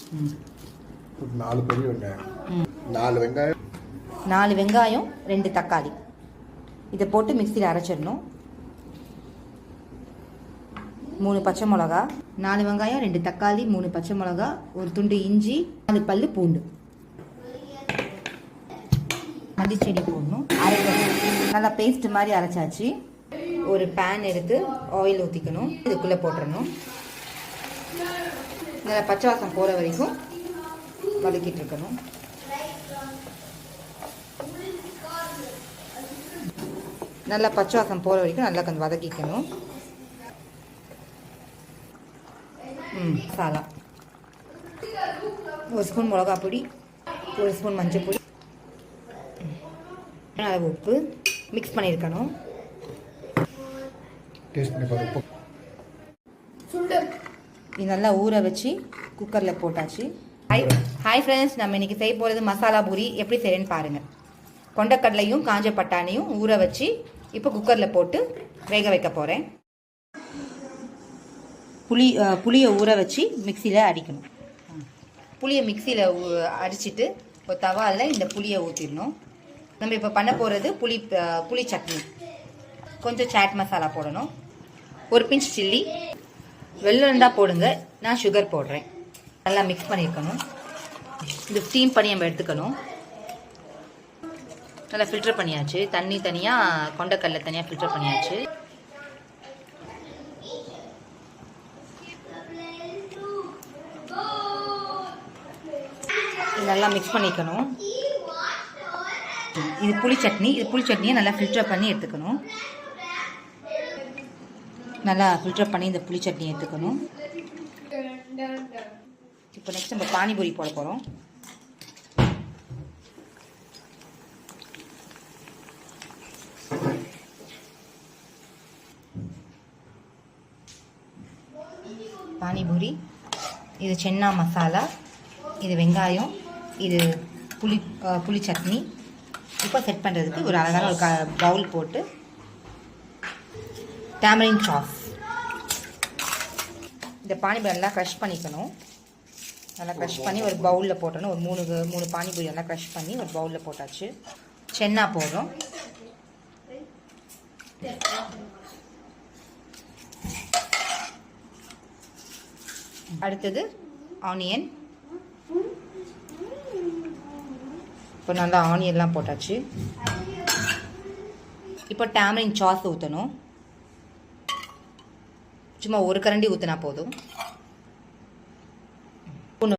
4 பெரிய வெங்காயம், 4 வெங்காயம் 2 தக்காளி இதை போட்டு மிக்சியில் அரைச்சிடணும். 3 பச்சை மிளகா, 4 வெங்காயம் 2 தக்காளி 3 பச்சை மிளகா, ஒரு துண்டு இஞ்சி, 4 பல்லு பூண்டு, மல்லிச்செடி போடணும். அரைக்கணும். நல்லா பேஸ்ட் மாதிரி அரைச்சாச்சு. ஒரு பேன் எடுத்து ஆயில் ஊற்றிக்கணும். இதுக்குள்ளே போட்டுடணும். நல்லா பச்சை வாசம் போகிற வரைக்கும் வதக்கிட்டு இருக்கணும். நல்லா பச்சை வாசம் போகிற வரைக்கும் நல்லா கொஞ்சம் வதக்கிக்கணும். மசாலா 1 ஸ்பூன் மிளகா பொடி, 1 ஸ்பூன் மஞ்சள் பொடி, அளவு உப்பு மிக்ஸ் பண்ணியிருக்கணும். இது நல்லா ஊற வச்சு குக்கரில் போட்டாச்சு. ஹாய் ஃப்ரெண்ட்ஸ், நம்ம இன்றைக்கி செய்ய போகிறது மசாலா பூரி. எப்படி செய்யறேன்னு பாருங்கள். கொண்டக்கடலையும் காஞ்ச பட்டாணியும் ஊற வச்சு இப்போ குக்கரில் போட்டு வேக வைக்க போகிறேன். புளியை ஊற வச்சு மிக்சியில் அடிக்கணும். புளியை மிக்சியில் அடிச்சுட்டு ஒரு தவாவில் இந்த புளியை ஊற்றிடணும். நம்ம இப்போ பண்ண போகிறது புளி சட்னி. கொஞ்சம் சாட் மசாலா போடணும், ஒரு பிஞ்ச் சில்லி, வெல்லம் இருந்தால் போடுங்க, நான் சுகர் போடுறேன். நல்லா மிக்ஸ் பண்ணியிருக்கணும். இது ஸ்டீம் பண்ணி நம்ம எடுத்துக்கணும். நல்லா ஃபில்டர் பண்ணியாச்சு. தண்ணி தனியாக, கொண்டக்கடலை தனியாக ஃபில்டர் பண்ணியாச்சு. நல்லா மிக்ஸ் பண்ணிக்கணும். இது புளி சட்னி. இது புளி சட்னியை நல்லா ஃபில்டர் பண்ணி எடுத்துக்கணும். நல்லா ஃபில்டர் பண்ணி இந்த புளி சட்னி எடுத்துக்கணும். இப்போ நெக்ஸ்ட் நம்ம பானிபூரி போட போகிறோம். பானிபூரி, இது சென்னா மசாலா, இது வெங்காயம், இது புளி சட்னி. இப்போ செட் பண்ணுறதுக்கு ஒரு அழகான ஒரு பவுல் போட்டு டேமரின் சாஸ், இந்த பானிபூரி நல்லா க்ரஷ் பண்ணிக்கணும். நல்லா க்ரஷ் பண்ணி ஒரு பவுலில் போட்டணும். ஒரு 3 பானிபூரி நல்லா க்ரஷ் பண்ணி ஒரு பவுலில் போட்டாச்சு. சென்னா போடுறோம். அடுத்தது ஆனியன். இப்போ நல்லா ஆனியன்லாம் போட்டாச்சு. இப்போ டேமரின் சாஸ் ஊற்றணும். சும்மா ஒரு கரண்டி ஊற்றினா போதும்.